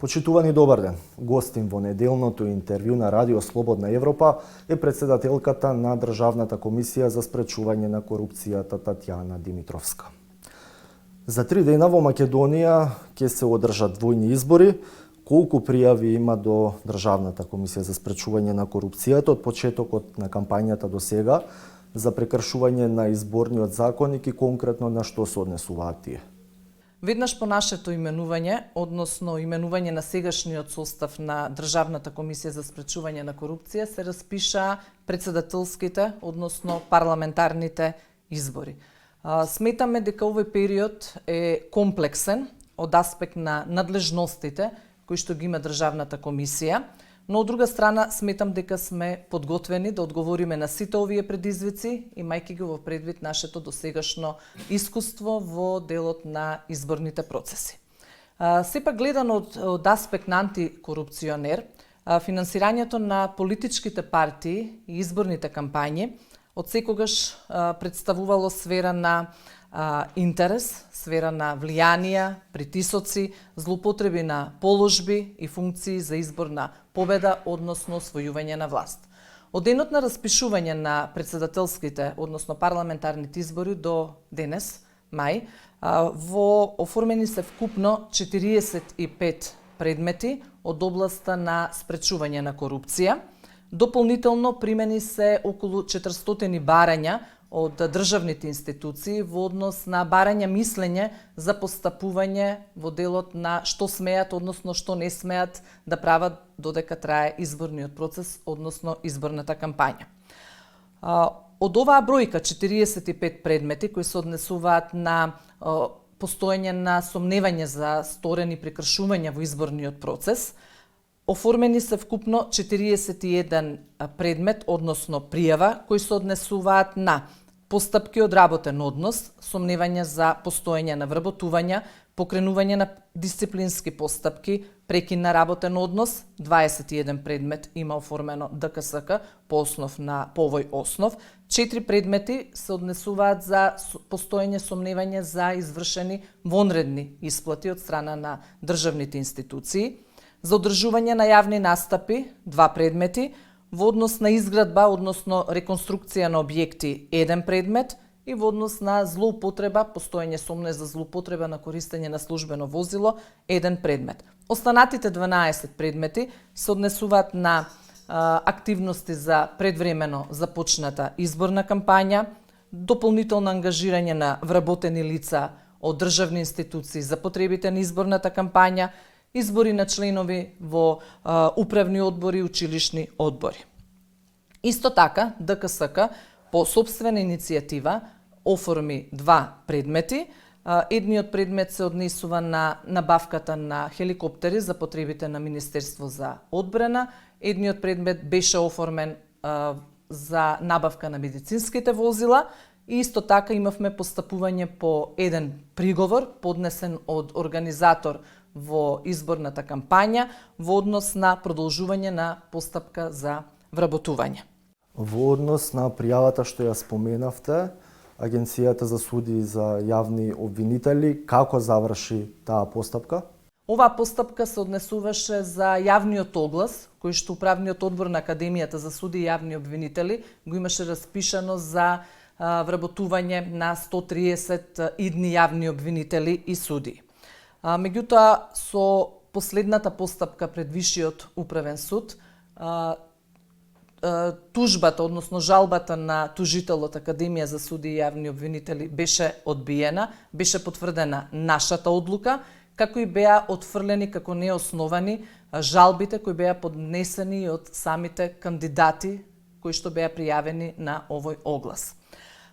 Почитувани добар ден. Гостин во неделното интервју на Радио Слободна Европа е претседателката на Државната комисија за спречување на корупцијата Татјана Димитровска. За 3 дена во Македонија ќе се одржат двојни избори. Колку пријави има до Државната комисија за спречување на корупцијата од почетокот на кампањата до сега за прекршување на изборниот законник и конкретно на што се однесуваат тие? Веднаш по нашето именување, односно именување на сегашниот состав на Државната комисија за спречување на корупција, се распиша претседателските, односно парламентарните избори. Сметаме дека овој период е комплексен од аспект на надлежностите кои што ги има Државната комисија, но од друга страна сметам дека сме подготвени да одговориме на сите овие предизвици, имајќи го во предвид нашето досегашно искуство во делот на изборните процеси. Сепак гледано од аспект на антикорупционер, финансирањето на политичките партии и изборните кампањи од секогаш представувало сфера на интерес, сфера на влијанија, притисоци, злоупотреби на положби и функции за избор на победа, односно освојување на власт. Од денот на распишување на претседателските, односно парламентарните избори до денес, мај, во оформени се вкупно 45 предмети од областа на спречување на корупција. Дополнително примени се околу 400 барања од државните институции во однос на барање мислење за постапување во делот на што смеат, односно што не смеат да прават додека трае изборниот процес, односно изборната кампања. Од оваа бројка 45 предмети кои се однесуваат на постоење на сомневање за сторени прекршувања во изборниот процес, оформени се вкупно 41 предмет, односно пријава, кои се однесуваат на постапки од работен однос, сомневања за постоење на вработувања, покренување на дисциплински постапки, прекин на работен однос, 21 предмет има оформено ДКСК по овој основ, 4 предмети се однесуваат за постоење сомневање за извршени вонредни исплати од страна на државните институции, за одржување на јавни настапи, 2 предмети, во однос на изградба, односно реконструкција на објекти, 1 предмет и во однос на злоупотреба, постоење сомнење за злоупотреба на користење на службено возило, 1 предмет. Останатите 12 предмети се однесуваат на активности за предвремено започната изборна кампања, дополнително ангажирање на вработени лица од државни институции за потребите на изборната кампања, избори на членови во управни одбори и училишни одбори. Исто така, ДКСК по собствена иницијатива оформи 2 предмети. Едниот предмет се однесува на набавката на хеликоптери за потребите на Министерство за одбрана. Едниот предмет беше оформен за набавка на медицинските возила. И исто така имавме постапување по еден приговор поднесен од организатор во изборната кампања во однос на продолжување на постапка за вработување. Во однос на пријавата што ја споменавте, Агенцијата за суди и за јавни обвинители, како заврши таа постапка? Оваа постапка се однесуваше за јавниот оглас, кој што Управниот одбор на Академијата за суди и јавни обвинители го имаше распишано за вработување на 130 идни јавни обвинители и суди. Меѓутоа, со последната постапка пред Висшиот управен суд, тужбата, односно жалбата на тужителот Академија за суди и јавни обвинители беше одбиена, беше потврдена нашата одлука, како и беа отфрлени како неосновани жалбите кои беа поднесени од самите кандидати кои што беа пријавени на овој оглас.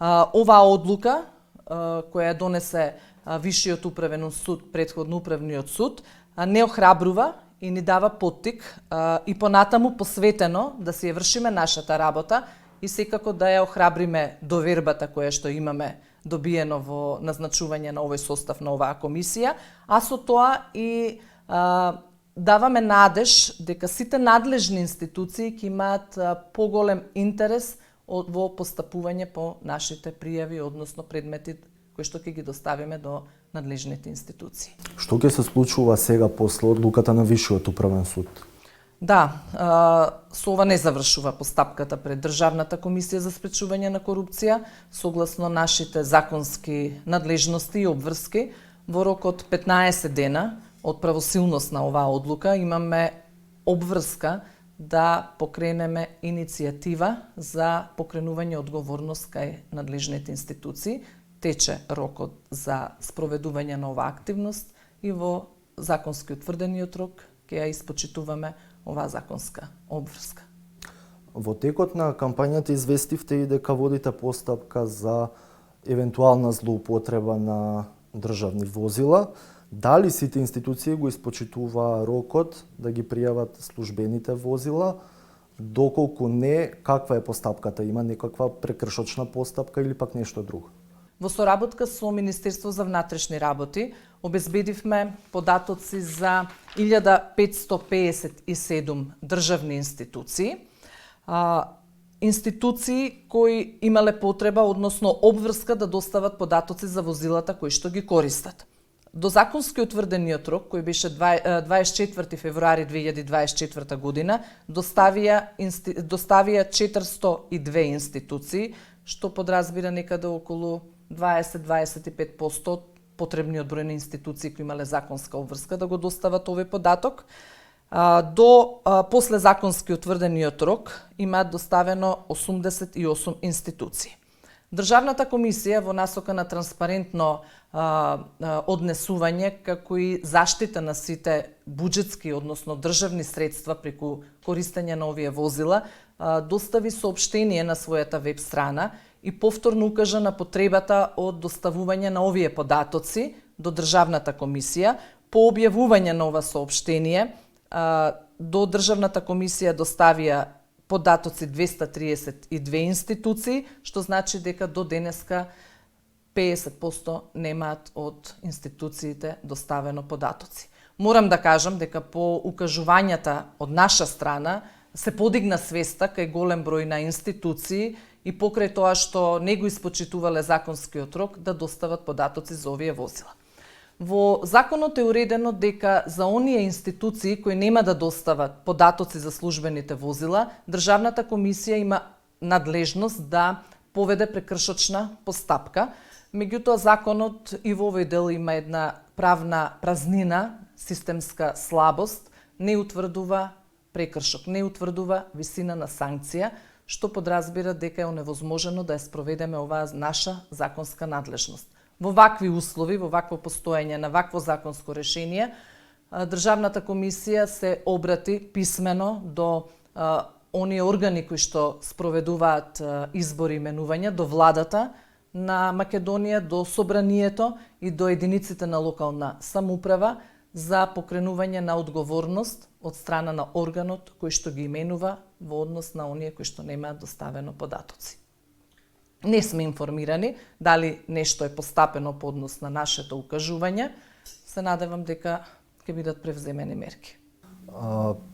Оваа одлука, која донесе Висшиот управен суд, претходно управниот суд, не охрабрува и ни дава поттик и понатаму посветено да си ја вршиме нашата работа и секако да ја охрабриме довербата која што имаме добиено во назначување на овој состав на оваа комисија, а со тоа и даваме надеж дека сите надлежни институции ќе имаат поголем интерес во постапување по нашите пријави, односно предмети кои што ќе ги доставиме до надлежните институции. Што ќе се случува сега после одлуката на Висшиот управен суд? Да, со ова не завршува постапката пред Државната комисија за спречување на корупција, согласно нашите законски надлежности и обврски. Во рок од 15 дена од правосилност на оваа одлука имаме обврска да покренеме иницијатива за покренување одговорност кај надлежните институции. Тече рокот за спроведување на оваа активност и во законски утврдениот рок ќе ја испочитуваме оваа законска обврска. Во текот на кампањата известивте и дека водите постапка за евентуална злоупотреба на државни возила. Дали сите институции го испочитуваа рокот да ги пријават службените возила? Доколку не, каква е постапката? Има некаква прекршочна постапка или пак нешто друго? Во соработка со Министерство за внатрешни работи обезбедивме податоци за 1557 државни институции. Институции кои имале потреба, односно обврска да достават податоци за возилата кои што ги користат. До законски утврдениот рок, кој беше 24 февруари 2024 година, доставија 402 институции, што подразбира некаде околу 20-25% од потребниот број на институции кои имале законска обврска да го достават овој податок. До после законски утврдениот рок имаат доставено 88 институции. Државната комисија во насока на транспарентно однесување, како и заштита на сите буџетски, односно државни средства преку користење на овие возила, достави соопштение на својата веб страна и повторно укажа на потребата од доставување на овие податоци до Државната комисија. По објавување на ова соопштение, до Државната комисија доставија податоци 232 институции, што значи дека до денеска 50% немаат од институциите доставено податоци. Морам да кажам дека по укажувањата од наша страна се подигна свеста кај голем број на институции и покрај тоа што не го испочитувале законскиот рок да достават податоци за овие возила. Во законот е уредено дека за оние институции кои нема да достават податоци за службените возила, Државната комисија има надлежност да поведе прекршочна постапка. Меѓутоа, законот и во овој дел има една правна празнина, системска слабост, не утврдува прекршок, не утврдува висина на санкција, што подразбира дека е оневозможено да ја спроведеме оваа наша законска надлежност. Во вакви услови, во вакво постоење на вакво законско решение, Државната комисија се обрати писмено до оние органи кои што спроведуваат избори и именувања, до владата на Македонија, до собранието и до единиците на локална самоуправа за покренување на одговорност од страна на органот кој што ги именува во однос на оние кои што немаат доставено податоци. Не сме информирани дали нешто е постапено по однос на нашето укажување. Се надевам дека ќе бидат превземени мерки.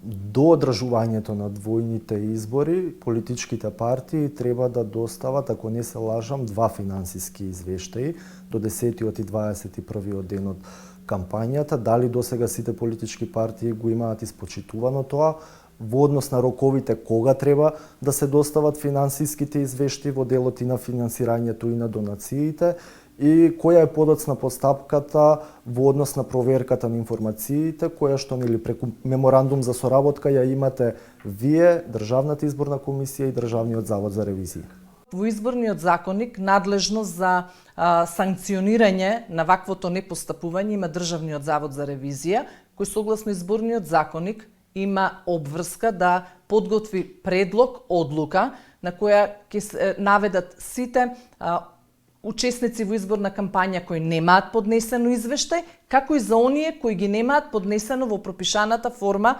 До одржувањето на двојните избори, политичките партии треба да достават, ако не се лажам, 2 финансиски извештаи до 10-тиот и 21-тиот ден од кампањата. Дали досега сите политички партии го имаат испочитувано тоа? Во однос на роковите, кога треба да се достават финансиските извештаи во делот и на финансирањето и на донациите, и која е подоцна постапката во однос на проверката на информациите, која што нели преку меморандум за соработка ја имате вие, Државната изборна комисија и Државниот завод за ревизија. Во изборниот законник надлежност за санкционирање на ваквото непостапување има Државниот завод за ревизија, кој согласно изборниот законник има обврска да подготви предлог одлука на која ќе се наведат сите учесници во изборна кампања кои немаат поднесено извештај, како и за оние кои ги немаат поднесено во пропишаната форма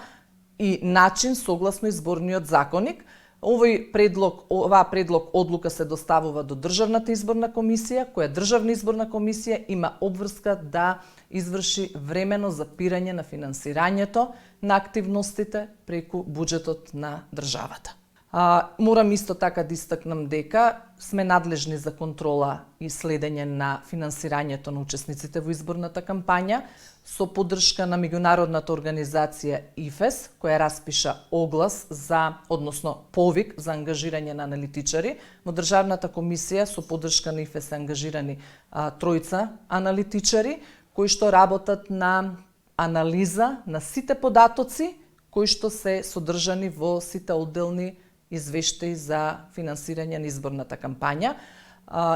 и начин согласно изборниот законник. Оваа предлог одлука се доставува до Државната изборна комисија, која Државна изборна комисија има обврска да изврши времено запирање на финансирањето на активностите преку буџетот на државата. Морам исто така да истакнам дека сме надлежни за контрола и следење на финансирањето на учесниците во изборната кампања со поддршка на меѓународната организација ИФЕС, која распиша оглас односно повик за ангажирање на аналитичари. Во Државната комисија со поддршка на ИФЕС се ангажирани тројца аналитичари кои што работат на анализа на сите податоци кои што се содржани во сите одделни извештаи за финансирање на изборната кампања.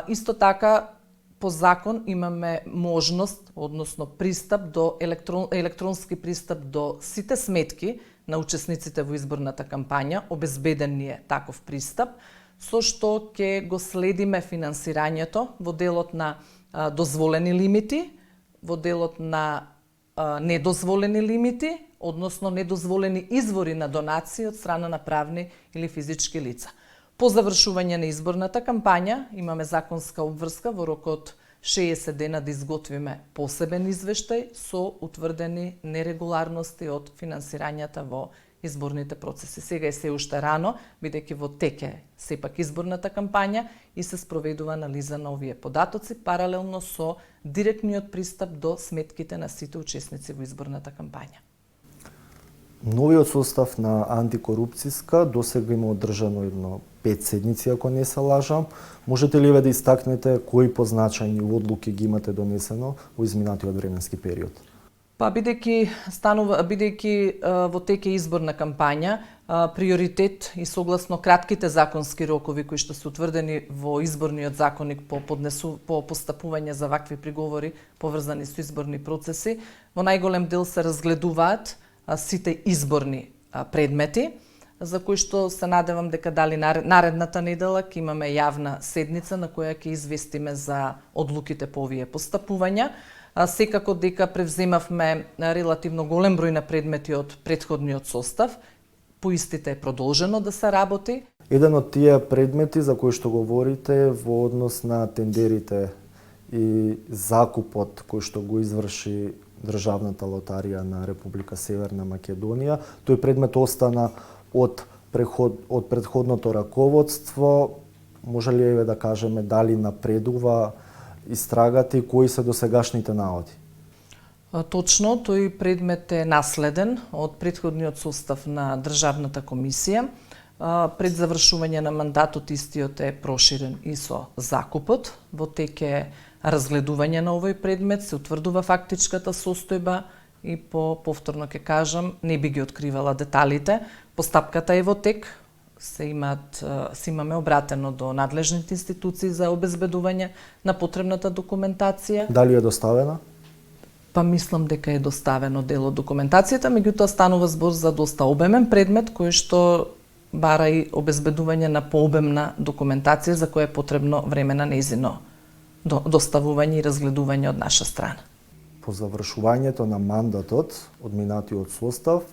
Исто така, по закон имаме можност, односно пристап до електронски пристап до сите сметки на учесниците во изборната кампања, обезбеден ни е таков пристап, со што ќе го следиме финансирањето во делот на дозволени лимити, во делот на недозволени лимити, односно недозволени извори на донации од страна на правни или физички лица. По завршување на изборната кампања имаме законска обврска во рок од 60 дена да изготвиме посебен извештај со утврдени нерегуларности од финансирањата во изборните процеси. Сега е се уште рано, бидејќи во тек е сепак изборната кампања и се спроведува анализа на овие податоци паралелно со директниот пристап до сметките на сите учесници во изборната кампања. Новиот состав на антикорупцијска досега има одржано едно 5 седници, ако не се лажам. Можете ли да истакнете кои позначајни одлуки ги имате донесено во изминатиот временски период? Бидејќи во тек е изборна кампања, приоритет и согласно кратките законски рокови кои што се утврдени во изборниот законник по постапување за вакви приговори поврзани со изборни процеси, во најголем дел се разгледуваат сите изборни предмети, за кои што се надевам дека дали наредната недела ќе имаме јавна седница на која ќе известиме за одлуките по овие постапувања. Секако дека превземавме релативно голем број на предмети од претходниот состав, по истите е продолжено да се работи. Еден од тие предмети за кои што говорите во однос на тендерите и закупот кој што го изврши Државната лотарија на Република Северна Македонија, тој предмет остана од претходното раководство. Може ли да кажеме дали напредува истрагата и кои се досегашните наоди? Точно, тој предмет е наследен од претходниот состав на Државната комисија. Пред завршување на мандатот истиот е проширен и со закупот. Во тек е разгледување на овој предмет, се утврдува фактичката состојба и повторно ќе кажам, не би ги откривала деталите. Постапката е во тек, се имаме обратено до надлежните институции за обезбедување на потребната документација. Дали е доставена? Мислам дека е доставено дел од документацијата, меѓутоа станува збор за доста обемен предмет кој што бара и обезбедување на пообемна документација за која е потребно време на нејзино доставување и разгледување од наша страна. По завршувањето на мандатот од минатиот состав,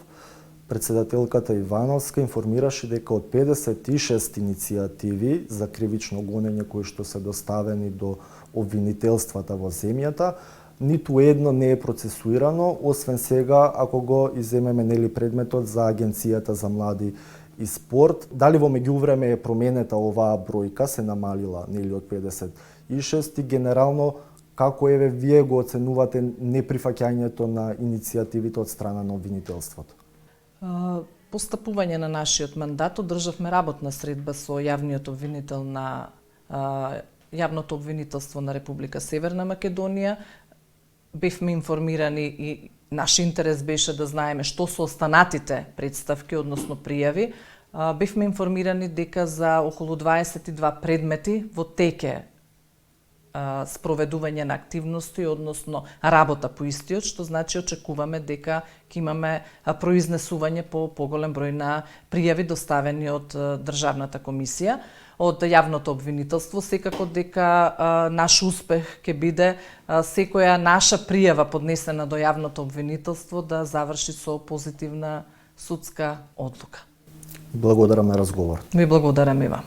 председателката Ивановска информираше дека од 56 иницијативи за кривично гонење кои што се доставени до обвинителствата во земјата, ниту едно не е процесуирано, освен сега ако го иземеме предметот за Агенцијата за млади и спорт. Дали во меѓувреме е променета оваа бројка, се намалила од 56 и генерално како вие го оценувате неприфаќањето на иницијативите од страна на обвинителството? Постапување на нашиот мандат одржавме работна средба со јавниот обвинител на јавното обвинителство на Република Северна Македонија. Бевме информирани и наш интерес беше да знаеме што се останатите представки, односно пријави. Бевме информирани дека за околу 22 предмети во теке спроведување на активности, односно работа по истиот, што значи очекуваме дека ќе имаме произнесување по поголем број на пријави доставени од Државната комисија, од јавното обвинителство. Секако дека наш успех ќе биде секоја наша пријава поднесена до јавното обвинителство да заврши со позитивна судска одлука. Благодарам на разговор. Ви благодарам и вам.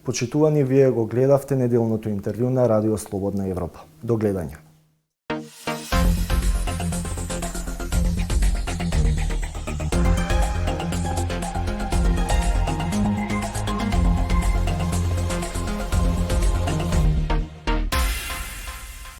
Почитувани, вие го гледавте неделното интервју на Радио Слободна Европа. До гледање.